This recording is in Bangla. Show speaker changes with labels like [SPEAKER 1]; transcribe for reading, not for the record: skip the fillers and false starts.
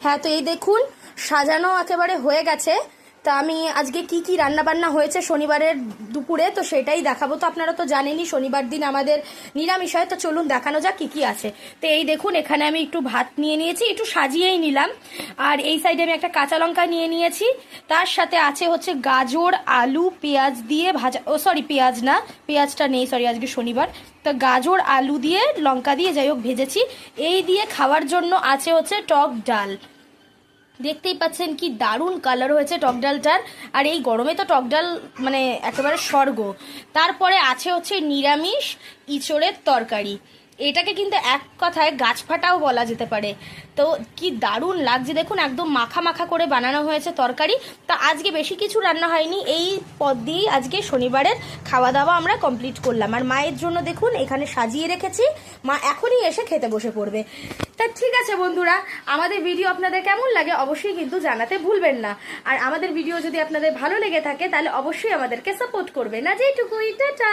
[SPEAKER 1] হ্যাঁ, তো এই দেখুন সাজানো একেবারে হয়ে গেছে। তা আমি আজকে কি কি রান্না বান্না হয়েছে শনিবারের দুপুরে তো সেটাই দেখাবো। তো আপনারা তো জানেনই শনিবার দিন আমাদের নিরামিষ হয়, তো চলুন দেখানো যাক কি কি আছে। তো এই দেখুন এখানে আমি একটু ভাত নিয়ে নিয়েছি, একটু সাজিয়েই নিলাম। আর এই সাইডে আমি একটা কাঁচা লঙ্কা নিয়ে নিয়েছি। তার সাথে আছে হচ্ছে গাজর, আলু, পেঁয়াজ দিয়ে ভাজা, ও সরি পেঁয়াজ না, পেঁয়াজটা নেই, সরি আজকে শনিবার। তো গাজর আলু দিয়ে লঙ্কা দিয়ে যাই হোক ভেজেছি। এই দিয়ে খাওয়ার জন্য আছে হচ্ছে টক ডাল। দেখতেই পাচ্ছেন কি দারুণ কালার হয়েছে টক ডালটার। আর এই গরমে তো টক ডাল মানে একেবারে স্বর্গ। তারপরে আছে হচ্ছে নিরামিষ ইঁচড়ের তরকারি। এটাকে কিন্তু এক কথায় গাছ ফাটাও বলা যেতে পারে। তো কি দারুণ লাগছে দেখুন, একদম মাখা মাখা করে বানানো হয়েছে তরকারি। তা আজকে বেশি কিছু রান্না হয়নি, এই পদ দিয়েই আজকে শনিবারের খাওয়া দাওয়া আমরা কমপ্লিট করলাম। আর মায়ের জন্য দেখুন এখানে সাজিয়ে রেখেছি, মা এখনই এসে খেতে বসে পড়বে। তা ঠিক আছে বন্ধুরা, আমাদের ভিডিও আপনাদের কেমন লাগে অবশ্যই কিন্তু জানাতে ভুলবেন না। আর আমাদের ভিডিও যদি আপনাদের ভালো লেগে থাকে তাহলে অবশ্যই আমাদেরকে সাপোর্ট করবেন। না যেটুকুই, টাটা।